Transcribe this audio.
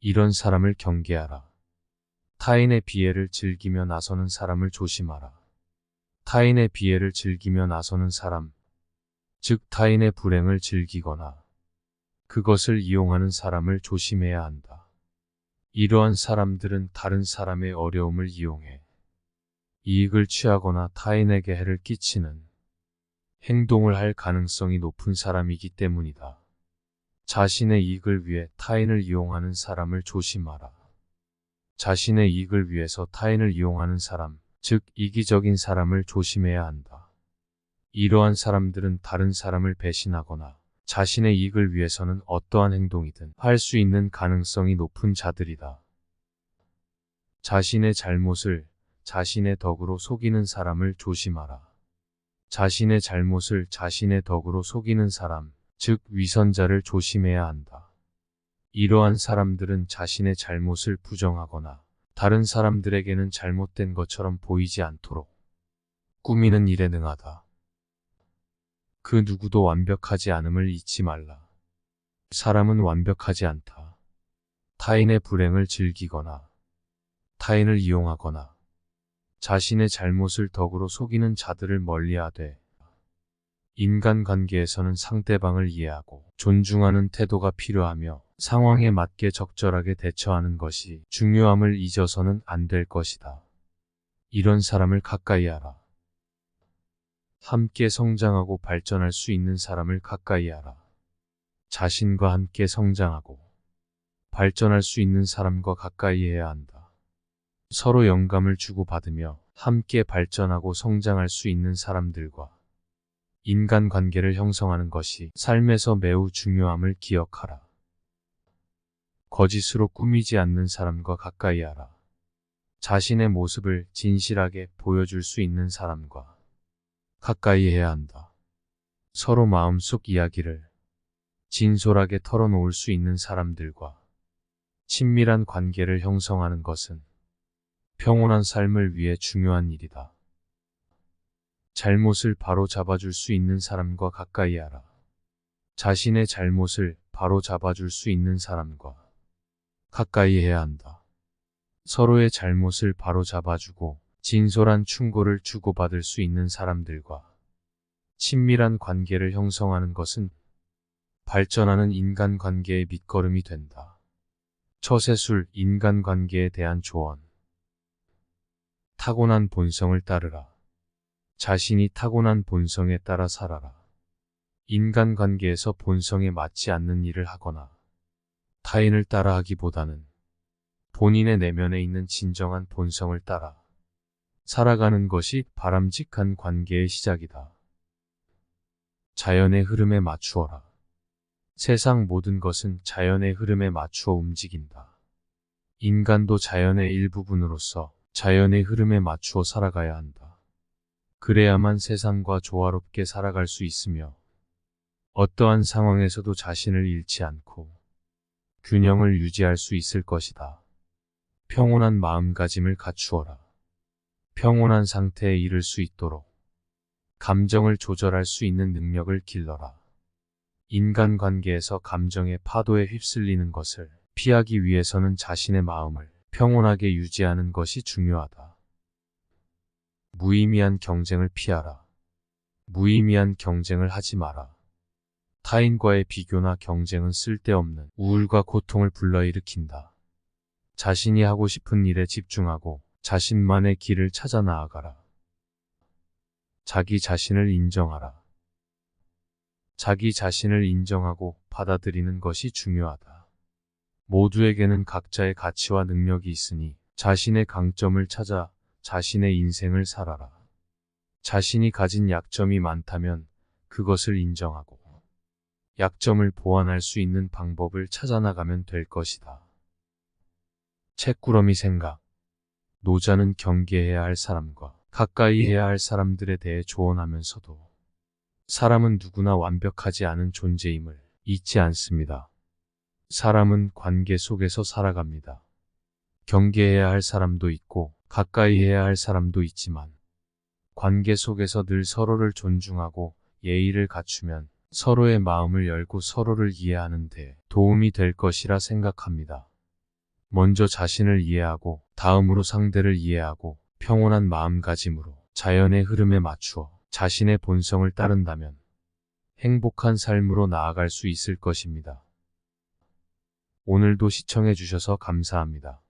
이런 사람을 경계하라. 타인의 비애를 즐기며 나서는 사람을 조심하라. 타인의 비애를 즐기며 나서는 사람, 즉 타인의 불행을 즐기거나 그것을 이용하는 사람을 조심해야 한다. 이러한 사람들은 다른 사람의 어려움을 이용해 이익을 취하거나 타인에게 해를 끼치는 행동을 할 가능성이 높은 사람이기 때문이다. 자신의 이익을 위해 타인을 이용하는 사람을 조심하라. 자신의 이익을 위해서 타인을 이용하는 사람, 즉 이기적인 사람을 조심해야 한다. 이러한 사람들은 다른 사람을 배신하거나 자신의 이익을 위해서는 어떠한 행동이든 할 수 있는 가능성이 높은 자들이다. 자신의 잘못을 자신의 덕으로 속이는 사람을 조심하라. 자신의 잘못을 자신의 덕으로 속이는 사람, 즉 위선자를 조심해야 한다. 이러한 사람들은 자신의 잘못을 부정하거나 다른 사람들에게는 잘못된 것처럼 보이지 않도록 꾸미는 일에 능하다. 그 누구도 완벽하지 않음을 잊지 말라. 사람은 완벽하지 않다. 타인의 불행을 즐기거나 타인을 이용하거나 자신의 잘못을 덕으로 속이는 자들을 멀리하되 인간관계에서는 상대방을 이해하고 존중하는 태도가 필요하며 상황에 맞게 적절하게 대처하는 것이 중요함을 잊어서는 안 될 것이다. 이런 사람을 가까이 하라. 함께 성장하고 발전할 수 있는 사람을 가까이 하라. 자신과 함께 성장하고 발전할 수 있는 사람과 가까이 해야 한다. 서로 영감을 주고받으며 함께 발전하고 성장할 수 있는 사람들과 인간관계를 형성하는 것이 삶에서 매우 중요함을 기억하라. 거짓으로 꾸미지 않는 사람과 가까이 하라. 자신의 모습을 진실하게 보여줄 수 있는 사람과 가까이 해야 한다. 서로 마음속 이야기를 진솔하게 털어놓을 수 있는 사람들과 친밀한 관계를 형성하는 것은 평온한 삶을 위해 중요한 일이다. 잘못을 바로 잡아줄 수 있는 사람과 가까이 하라. 자신의 잘못을 바로 잡아줄 수 있는 사람과 가까이 해야 한다. 서로의 잘못을 바로 잡아주고 진솔한 충고를 주고받을 수 있는 사람들과 친밀한 관계를 형성하는 것은 발전하는 인간관계의 밑거름이 된다. 처세술 인간관계에 대한 조언. 타고난 본성을 따르라. 자신이 타고난 본성에 따라 살아라. 인간관계에서 본성에 맞지 않는 일을 하거나 타인을 따라하기보다는 본인의 내면에 있는 진정한 본성을 따라 살아가는 것이 바람직한 관계의 시작이다. 자연의 흐름에 맞추어라. 세상 모든 것은 자연의 흐름에 맞추어 움직인다. 인간도 자연의 일부분으로서 자연의 흐름에 맞추어 살아가야 한다. 그래야만 세상과 조화롭게 살아갈 수 있으며 어떠한 상황에서도 자신을 잃지 않고 균형을 유지할 수 있을 것이다. 평온한 마음가짐을 갖추어라. 평온한 상태에 이를 수 있도록 감정을 조절할 수 있는 능력을 길러라. 인간관계에서 감정의 파도에 휩쓸리는 것을 피하기 위해서는 자신의 마음을 평온하게 유지하는 것이 중요하다. 무의미한 경쟁을 피하라. 무의미한 경쟁을 하지 마라. 타인과의 비교나 경쟁은 쓸데없는 우울과 고통을 불러일으킨다. 자신이 하고 싶은 일에 집중하고 자신만의 길을 찾아 나아가라. 자기 자신을 인정하라. 자기 자신을 인정하고 받아들이는 것이 중요하다. 모두에게는 각자의 가치와 능력이 있으니 자신의 강점을 찾아 자신의 인생을 살아라. 자신이 가진 약점이 많다면 그것을 인정하고 약점을 보완할 수 있는 방법을 찾아나가면 될 것이다. 책꾸러미 생각. 노자는 경계해야 할 사람과 가까이 해야 할 사람들에 대해 조언하면서도 사람은 누구나 완벽하지 않은 존재임을 잊지 않습니다. 사람은 관계 속에서 살아갑니다. 경계해야 할 사람도 있고 가까이 해야 할 사람도 있지만 관계 속에서 늘 서로를 존중하고 예의를 갖추면 서로의 마음을 열고 서로를 이해하는 데 도움이 될 것이라 생각합니다. 먼저 자신을 이해하고 다음으로 상대를 이해하고 평온한 마음가짐으로 자연의 흐름에 맞추어 자신의 본성을 따른다면 행복한 삶으로 나아갈 수 있을 것입니다. 오늘도 시청해 주셔서 감사합니다.